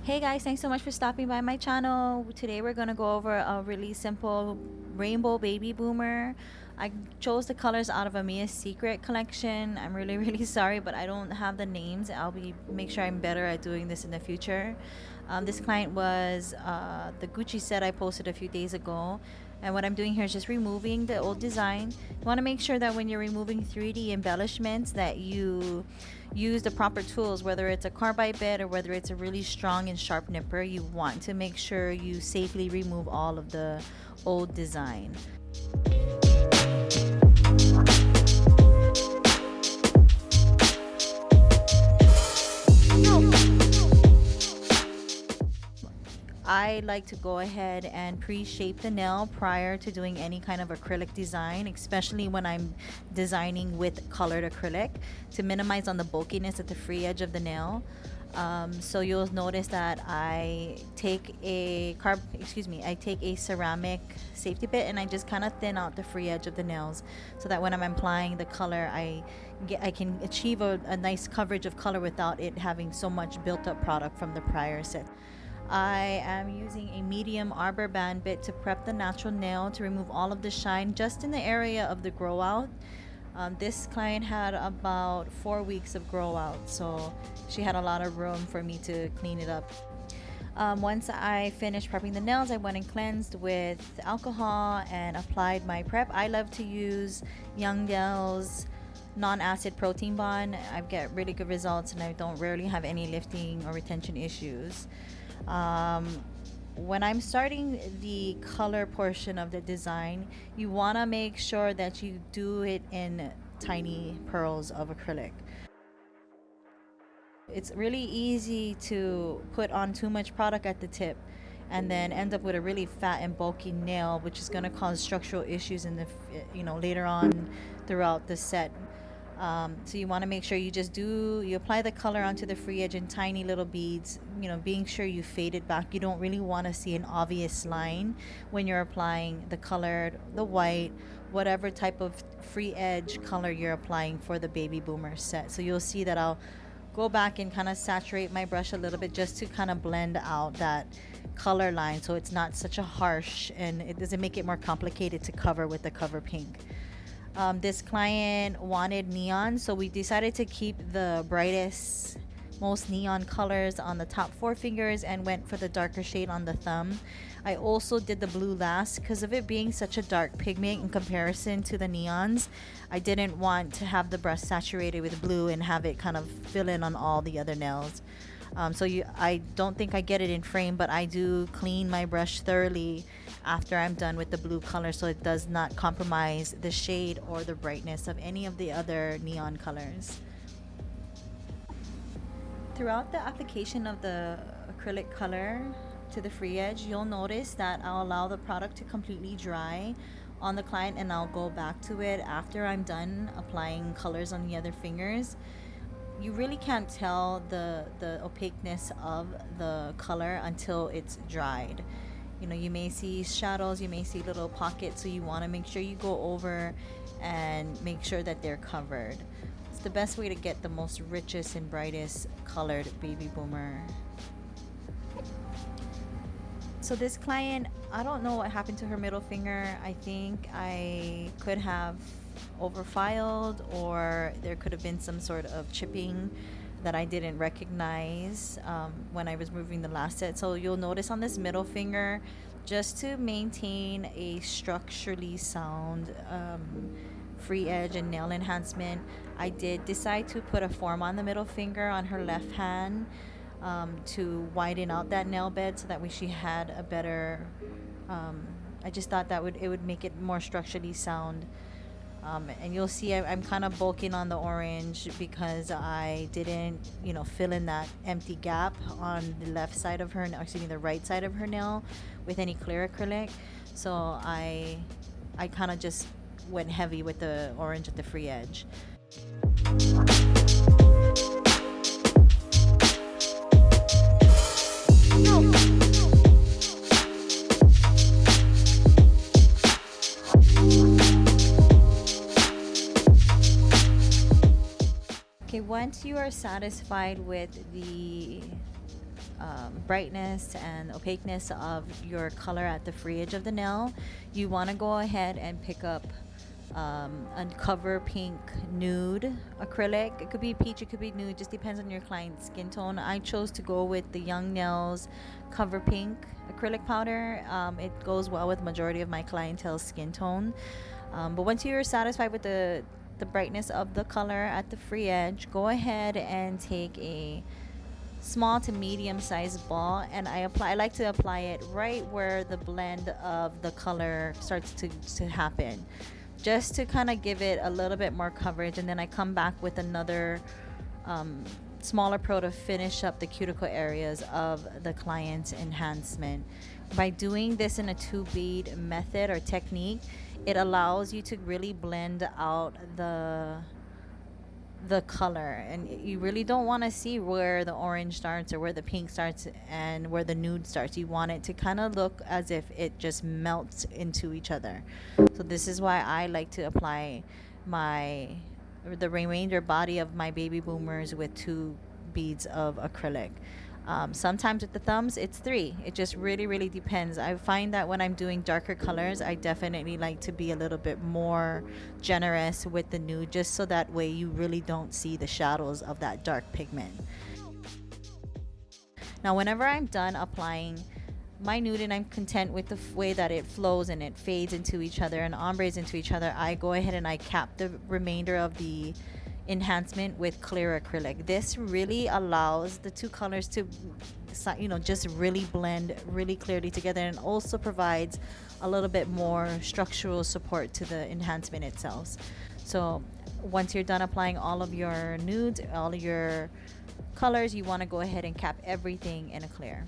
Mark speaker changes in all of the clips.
Speaker 1: Hey guys, thanks so much for stopping by my channel. Today we're gonna go over a really simple rainbow baby boomer. I chose the colors out of Amia's secret collection. I'm really really sorry, but I don't have the names. I'll be make sure I'm better at doing this in the future. This client was the Gucci set I posted a few days ago. And what I'm doing here is just removing the old design. You want to make sure that when you're removing 3D embellishments that you use the proper tools, whether it's a carbide bit or whether it's a really strong and sharp nipper. You want to make sure you safely remove all of the old design. I like to go ahead and pre-shape the nail prior to doing any kind of acrylic design, especially when I'm designing with colored acrylic, to minimize on the bulkiness at the free edge of the nail. So you'll notice that I take a ceramic safety bit and I just kind of thin out the free edge of the nails, so that when I'm applying the color, I can achieve a nice coverage of color without it having so much built up product from the prior set. I am using a medium arbor band bit to prep the natural nail to remove all of the shine just in the area of the grow out. This client had about 4 weeks of grow out, so she had a lot of room for me to clean it up. Once I finished prepping the nails, I went and cleansed with alcohol and applied my prep. I love to use Youngdel's non-acid protein bond. I get really good results and I don't rarely have any lifting or retention issues. When I'm starting the color portion of the design, you want to make sure that you do it in tiny pearls of acrylic. It's really easy to put on too much product at the tip and then end up with a really fat and bulky nail, which is going to cause structural issues in the later on throughout the set. So you want to make sure you apply the color onto the free edge in tiny little beads, being sure you fade it back. You don't really want to see an obvious line when you're applying the colored, the white, whatever type of free edge color you're applying for the baby boomer set. So you'll see that I'll go back and kind of saturate my brush a little bit just to kind of blend out that color line, so it's not such a harsh and it doesn't make it more complicated to cover with the cover pink. This client wanted neon, so we decided to keep the brightest, most neon colors on the top 4 fingers and went for the darker shade on the thumb. I also did the blue last because of it being such a dark pigment in comparison to the neons. I didn't want to have the brush saturated with blue and have it kind of fill in on all the other nails. I don't think I get it in frame, but I do clean my brush thoroughly after I'm done with the blue color, so it does not compromise the shade or the brightness of any of the other neon colors. Throughout the application of the acrylic color to the free edge, you'll notice that I'll allow the product to completely dry on the client and I'll go back to it after I'm done applying colors on the other fingers. You really can't tell the opaqueness of the color until it's dried. You may see shadows, you may see little pockets, so you want to make sure you go over and make sure that they're covered. It's the best way to get the most richest and brightest colored baby boomer. So this client, I don't know what happened to her middle finger. I think I could have overfiled, or there could have been some sort of chipping that I didn't recognize when I was moving the last set. So you'll notice on this middle finger, just to maintain a structurally sound free edge and nail enhancement, I did decide to put a form on the middle finger on her left hand to widen out that nail bed so that way she had a better I just thought that it would make it more structurally sound. And you'll see I'm kind of bulking on the orange because I didn't, fill in that empty gap on the left side of her, the right side of her nail with any clear acrylic. So I kind of just went heavy with the orange at the free edge. Okay, once you are satisfied with the brightness and opaqueness of your color at the free edge of the nail, you want to go ahead and pick up a cover pink nude acrylic. It could be peach, it could be nude, just depends on your client's skin tone. I chose to go with the Young Nails cover pink acrylic powder. It goes well with majority of my clientele's skin tone. But once you're satisfied with the brightness of the color at the free edge, go ahead and take a small to medium sized ball, and I like to apply it right where the blend of the color starts to happen, just to kind of give it a little bit more coverage. And then I come back with another smaller pro to finish up the cuticle areas of the client's enhancement. By doing this in a 2-bead method or technique, it allows you to really blend out the color, and you really don't want to see where the orange starts or where the pink starts and where the nude starts. You want it to kind of look as if it just melts into each other. So this is why I like to apply the remainder body of my baby boomers with 2 beads of acrylic. Sometimes with the thumbs it's 3. It just really depends. I find that when I'm doing darker colors, I definitely like to be a little bit more generous with the nude, just so that way you really don't see the shadows of that dark pigment. Now whenever I'm done applying my nude and I'm content with the way that it flows and it fades into each other and ombres into each other, I go ahead and I cap the remainder of the enhancement with clear acrylic. This really allows the 2 colors to just really blend really clearly together, and also provides a little bit more structural support to the enhancement itself. So once you're done applying all of your nudes, all of your colors, you want to go ahead and cap everything in a clear.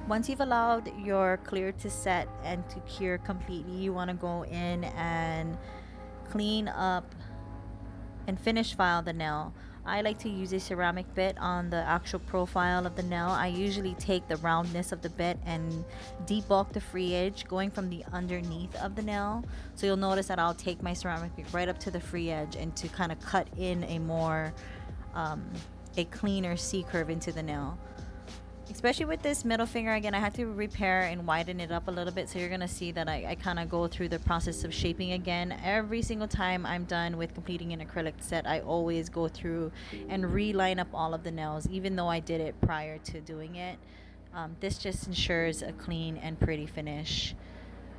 Speaker 1: Once you've allowed your clear to set and to cure completely, you want to go in and clean up and finish file the nail. I like to use a ceramic bit on the actual profile of the nail. I usually take the roundness of the bit and debulk the free edge going from the underneath of the nail. So you'll notice that I'll take my ceramic bit right up to the free edge and to kind of cut in a more a cleaner C curve into the nail. Especially with this middle finger, again, I had to repair and widen it up a little bit. So you're going to see that I kind of go through the process of shaping again. Every single time I'm done with completing an acrylic set, I always go through and reline up all of the nails, even though I did it prior to doing it. This just ensures a clean and pretty finish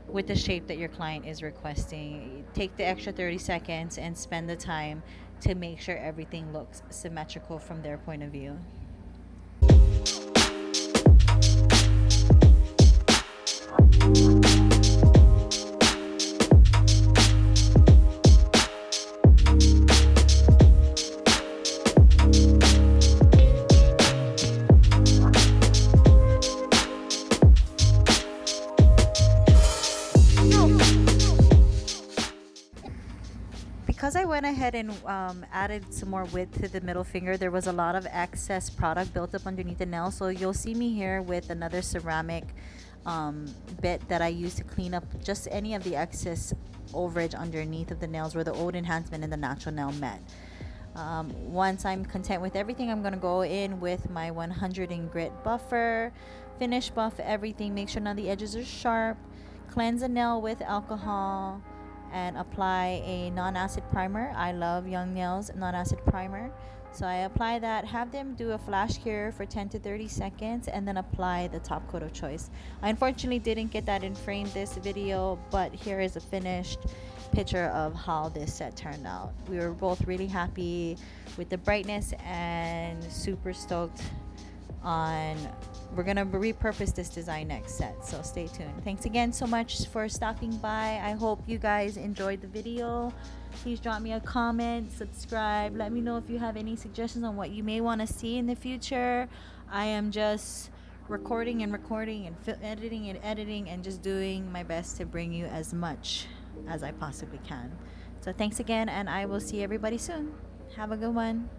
Speaker 1: with the shape that your client is requesting. Take the extra 30 seconds and spend the time to make sure everything looks symmetrical from their point of view. Because I went ahead and added some more width to the middle finger, there was a lot of excess product built up underneath the nail. So you'll see me here with another ceramic bit that I use to clean up just any of the excess overage underneath of the nails where the old enhancement and the natural nail met. Once I'm content with everything, I'm going to go in with my 100 in grit buffer, finish buff everything, make sure none of the edges are sharp, cleanse the nail with alcohol, and apply a non-acid primer. I love Young Nails non-acid primer. So I apply that, have them do a flash cure for 10 to 30 seconds, and then apply the top coat of choice. I unfortunately didn't get that in frame this video, but here is a finished picture of how this set turned out. We were both really happy with the brightness and super stoked on we're gonna repurpose this design next set, so stay tuned. Thanks again so much for stopping by. I hope you guys enjoyed the video. Please drop me a comment, subscribe, let me know if you have any suggestions on what you may want to see in the future. I am just recording and editing and just doing my best to bring you as much as I possibly can. So thanks again, and I will see everybody soon. Have a good one.